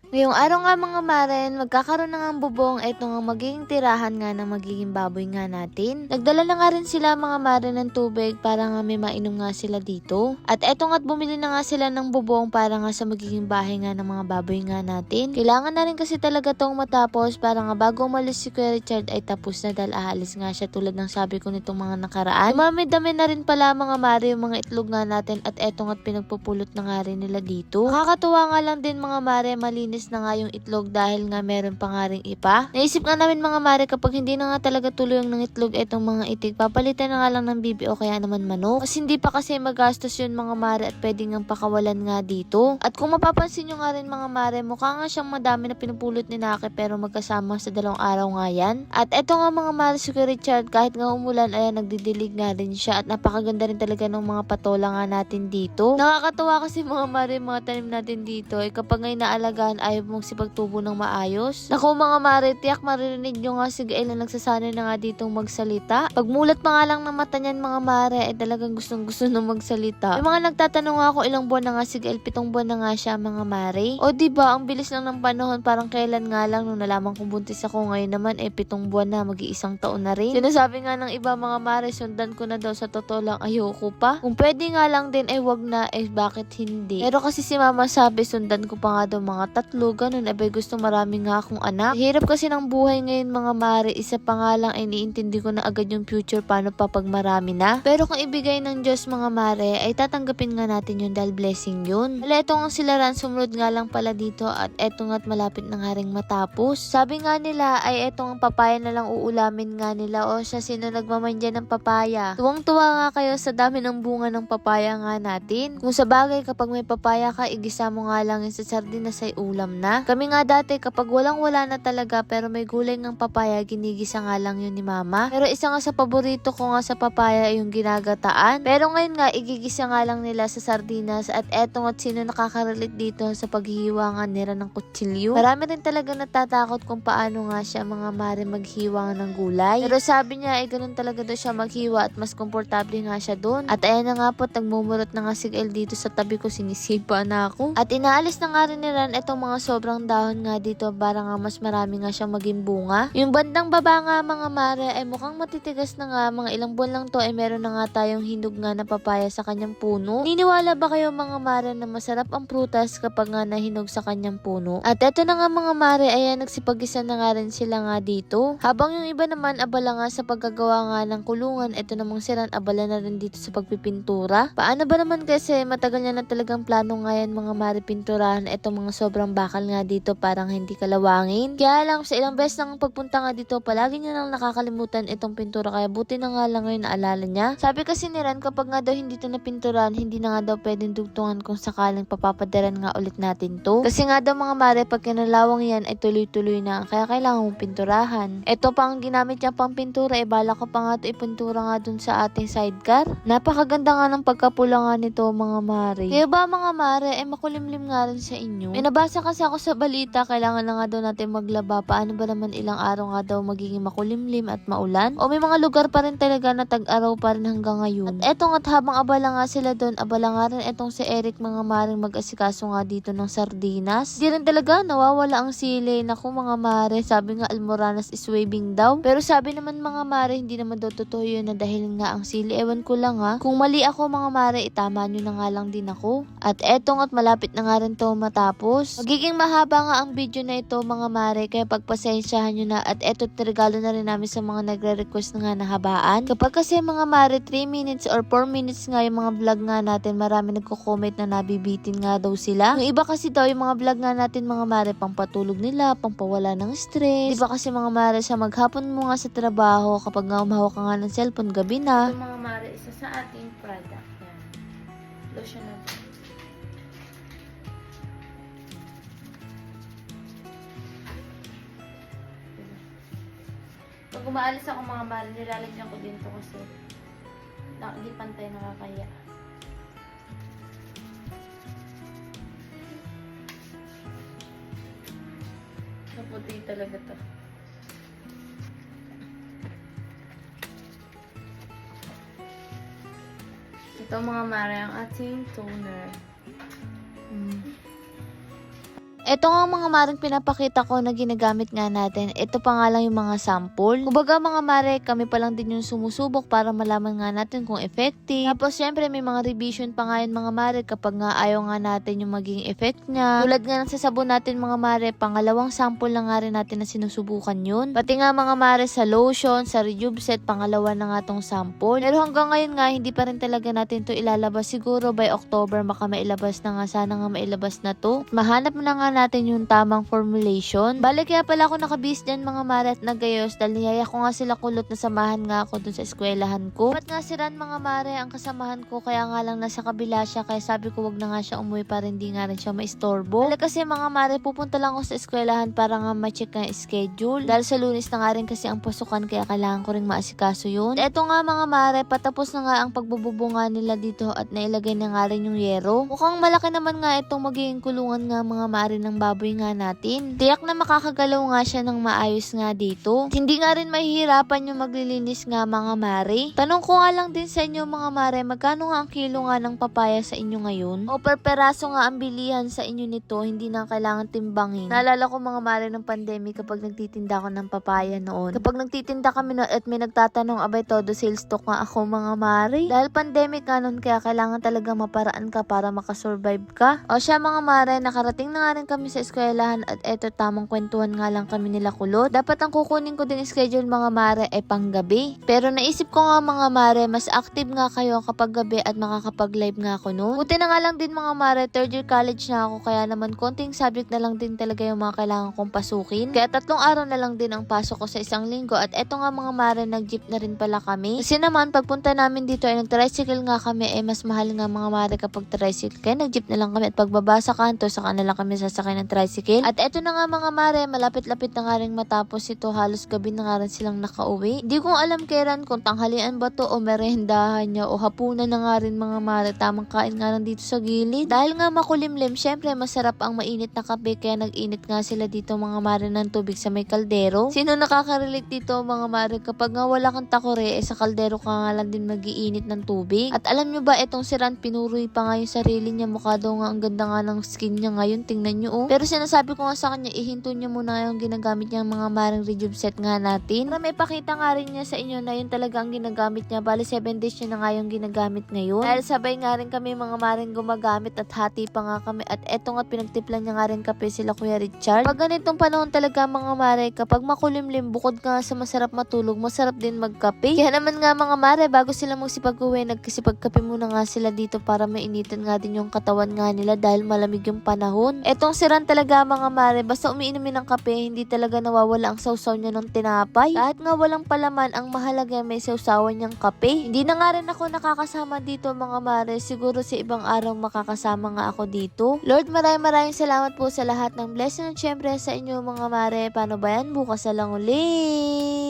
Ngayong araw nga mga maren, magkakaroon na ng bubong, ito nga magiging tirahan nga ng magiging baboy nga natin. Nagdala na nga rin sila mga maren ng tubig para nga may mainom nga sila dito. At eto nga't bumili na nga sila ng bubong para nga sa magiging bahay nga ng mga baboy nga natin. Kailangan na rin kasi talaga tong matapos para nga bago umalis si Kuya Richard ay tapos na dahil aalis nga siya tulad ng sabi ko nitong mga nakaraan. Dumami-dami na rin pala mga mare yung mga itlog nga natin at eto nga't pinagpupulot na nga rin nila dito. Nakakatuwa nga lang din mga mare, malinis na nga yung itlog dahil nga meron pa nga ring ipa. Naisip nga namin mga mare kapag hindi na nga talaga tuloy yung ng itlog etong mga itik, papalitan na nga lang ng bibi o kaya naman manok. Kasi hindi pa kasi magastos yun mga mare at pwede nga pakawalan nga dito. At kung mapapansin nyo nga rin mga mare, mukha nga siyang madami na pinupulot ni Naki pero magkasama sa 2 araw nga yan. At eto nga mga mare, si Kuya Richard kahit nga umulan ayan nagdidilig nga rin siya at napakaganda rin talaga ng mga patola nga natin dito. Nakakatuwa kasi mga mare, mga tanim natin dito ay kapag ngay naalagaan ayaw mong sipagtubo ng maayos. Naku mga mare, tiyak maririnig nyo nga si Gael na nagsasanay na nga ditong magsalita. Pagmulat pa nga lang ng mata niyan mga mare ay talagang gustong gusto na magsalita. Yung mga nagtatanong ako ilang buwan na nga si Gael, 7 buwan na nga siya mga mare. O diba ang bilis lang ng panahon, parang kailan nga lang nung nalaman kong buntis ako, ngayon naman 7 buwan na, mag-1 taon na rin. Sinasabi nga ng iba mga mare, sundan ko na daw, sa totoo lang ayoko pa. Kung pwede nga lang din ay wag na, bakit hindi? Pero kasi si mama sabi sundan ko pa nga daw mga 3, ganun, gusto marami nga akong anak. Hirap kasi ng buhay ngayon mga mare, isa pa nga lang ay niintindi ko na agad yung future paano pa pag marami na. Pero kung ibigay ng Diyos mga mare, ay tatanggapin nga natin yun dahil blessing yun. Wala eto nga sila ran, sumunod nga lang pala dito at eto nga't malapit na nga ring matapos. Sabi nga nila ay eto nga papaya na lang uulamin nga nila. O siya, sino nagmamandya ng papaya? Tuwang-tuwa nga kayo sa dami ng bunga ng papaya nga natin. Kung sa bagay kapag may papaya ka, igisa mo nga lang yung sa sardinas ay ulam na. Kami nga dati kapag walang-wala na talaga pero may gulay ng papaya, ginigisa nga lang yun ni mama. Pero isa nga sa paborito ko nga sa papaya ay yung ginagataan. Pero ngayon nga igigisa nga lang nila sa sardinas at eto nga't sino nakaka-relate dito sa paghihiwa nga nila ng kutsilyo. Marami rin talaga natatakot kung paano nga siya mga mare maghiwa ng gulay. Pero sabi niya ay ganun talaga daw siya maghiwa at mas komportable nga siya doon. At ayan na nga po, nagmumurot na nga si Gael dito sa tabi ko, sinisipa na ako. At inaalis na nga rin nila itong mga sobrang dahon nga dito para nga mas marami nga siyang maging bunga. Yung bandang baba nga mga mare ay mukhang matitigas na nga, mga ilang buwan lang to ay meron na nga tayong hinog nga na papaya sa kanyang puno. Niniwala ba kayo mga mare na masarap ang prutas kapag nga nahinog sa kanyang puno? At eto na nga mga mare, ayan nagsipag-isa na nga rin sila nga dito. Habang yung iba naman abala nga sa paggagawa nga ng kulungan, eto namang siran abala na rin dito sa pagpipintura. Paano ba naman kasi matagal niya na talagang plano nga yan mga mare pinturahan etong mga sobrang bakal nga dito parang hindi kalawangin. Kaya lang sa ilang beses nang pagpunta nga dito, palagi niya nang nakakalimutan itong pintura kaya buti na nga lang ngayon naalala niya. Sabi kasi ni Ran kapag nga daw hindi to napinturahan, hindi na nga daw pwedeng dugtungan kung sakaling papapadaran nga ulit natin to. Kasi nga daw mga mare, pag kinalawang yan ay tuloy-tuloy na kaya kailangan mong pinturahan. Ito pa ang ginamit niya pang pintura, bala ko pa nga ito ipintura nga dun sa ating sidecar. Napakaganda nga ng pagkapula nga nito mga mare. Kaya ba mga mare makulimlim nga rin sa inyo? May nabasa kasi ako sa balita, kailangan na nga daw natin maglaba. Paano ba naman ilang araw nga daw magiging makulimlim at maulan? O may mga lugar pa rin talaga na tag-araw pa rin hanggang ngayon. At eto nga't habang abala nga sila doon, abala nga rin etong si Eric mga maring mag-asikaso nga dito ng sardinas. Di rin talaga nawawala ang sili. Naku mga mare, sabi nga Almoranas is waving daw. Pero sabi naman mga mare, hindi naman daw totoo yun na dahil nga ang sili. Ewan ko lang ha. Kung mali ako mga mare, itama nyo na nga lang din ako. At eto nga't malapit na nga rin to matapos. Magiging mahaba nga ang video na ito mga mare, kaya pagpasensyahan nyo na. At eto, regalo na rin namin sa mga nagre-request na nga nahabaan. Kapag kasi mga mare 3 minutes or 4 minutes nga yung mga vlog nga natin, marami nagko-comment na nabibitin nga daw sila. Yung iba kasi daw yung mga vlog nga natin mga mare, pangpatulog nila, pangpawala ng stress. Diba kasi mga mare, sa maghapon mo nga sa trabaho, kapag nga umahawak ka nga ng cellphone, gabi na. Ito mga mare, isa sa ating product. Yan. Lotion na to. Pag umaalis ako mga mare, nilalagyan ko din to kasi hindi pantay nakakaya. Puti talaga to. Ito mga mare ang ating toner. Ito nga mga maring pinapakita ko na ginagamit nga natin. Ito pa nga lang yung mga sample. Kumbaga mga mare, kami pa lang din yung sumusubok para malaman nga natin kung effective. Tapos syempre may mga revision pa nga yun mga mare kapag nga ayaw nga natin yung maging effect niya. Tulad nga ng sa sabon natin mga mare, pangalawang sample lang nga rin natin na sinusubukan yun. Pati nga mga mare sa lotion, sa rejuve set, pangalawa na nga tong sample. Pero hanggang ngayon nga, hindi pa rin talaga natin to ilalabas. Siguro by October baka mailabas na nga. Sana nga mailabas na to. At mahanap na nga natin yung tamang formulation. Balik kaya pala ako nakabis dyan mga mare at nagayos dahil niyaya ko nga sila kulot na samahan nga ako dun sa eskwelahan ko. Ba't nga si Ran mga mare ang kasamahan ko, kaya nga lang nasa kabila siya, kaya sabi ko wag na nga siya umuwi para hindi nga rin siya maistorbo. Balik kasi mga mare, pupunta lang ako sa eskwelahan para nga ma-check ang schedule. Dahil sa Lunes na nga rin kasi ang pasukan, kaya kailangan ko rin maasikaso yun. Eto nga mga mare, patapos na nga ang pagbububunga nila dito at nailagay na nga rin yung yero. Mukhang malaki naman nga itong magiging kulungan nga mga mare ng baboy nga natin. Tiyak na makakagalaw nga siya ng maayos nga dito. Hindi nga rin mahihirapan yung maglilinis nga mga mare. Tanong ko nga lang din sa inyo mga mare, magkano nga ang kilo nga ng papaya sa inyo ngayon? O per peraso nga ang bilihan sa inyo nito, hindi na kailangan timbangin. Naalala ko mga mare ng pandemic kapag nagtitinda ako ng papaya noon. Kapag nagtitinda kami noon at may nagtatanong, abay todo sales stock nga ako mga mare. Dahil pandemic nga noon, kaya kailangan talaga maparaan ka para makasurvive ka. O siya mga mare, nakarating na nga rin kami sa eskwelahan at eto tamang kwentuhan nga lang kami nila kulot. Dapat ang kukunin ko din schedule mga mare ay panggabi. Pero naisip ko nga mga mare, mas active nga kayo kapag gabi at makakapag-live nga ako noon. Buti na nga lang din mga mare, third year college na ako, kaya naman konting subject na lang din talaga yung mga kailangan kong pasukin. Kaya 3 araw na lang din ang pasok ko sa isang linggo at eto nga mga mare, nag-jeep na rin pala kami. Kasi naman pagpunta namin dito ay nag-tricycle nga kami, mas mahal nga mga mare kapag tricycle. Kaya nag-jeep na lang kami at pagbaba sa kanto, saka na lang kami sasakay ng tricycle. At eto na nga mga mare, malapit-lapit na nga rin matapos ito, halos gabi na nga rin silang nakauwi. Hindi ko alam kailan kung tanghalian ba to o merendahan niya o hapunan na nga rin mga mare, tamang kain nga lang dito sa gilid. Dahil nga makulimlim, syempre masarap ang mainit na kape, kaya nag-init nga sila dito mga mare ng tubig sa may kaldero. Sino nakaka-relate dito mga mare, kapag nga wala kang takore, sa kaldero ka nga lang din mag-iinit ng tubig. At alam nyo ba, etong si Ran, pinuroy pa nga yung sarili niya, mukha daw nga ang ganda nga ng skin niya ngayon, tingnan nyo oh. Pero sinasabi ko nga sa kanya, ihinto niya muna yung ginagamit niya mga mareng rejuve set nga natin. Para may pakita nga rin niya sa inyo na yun talaga ang ginagamit niya. Bali 7 days niya na nga yung ginagamit ngayon. Dahil sabay nga rin kami mga mareng gumagamit at hati pa nga kami. At eto nga pinagtiplan niya nga rin kape sila Kuya Richard. Pag ganitong panahon talaga mga mare, kapag makulimlim, bukod nga sa masarap matulog, masarap din magkape. Kaya naman nga mga mare, bago sila magsipag-uwi, nagkasipagkape muna nga sila dito para mainitan nga din yung katawan nga nila dahil malamig yung panahon. Etong si Ran talaga mga mare, basta umiinumin ng kape, hindi talaga nawawala ang sausaw niya ng tinapay. Kahit nga walang palaman, ang mahalaga may sausawan niyang kape. Hindi na nga rin ako nakakasama dito mga mare, siguro sa ibang araw makakasama nga ako dito. Lord, maraming salamat po sa lahat ng blessing at syempre sa inyo mga mare. Paano ba yan? Bukas na lang ulit.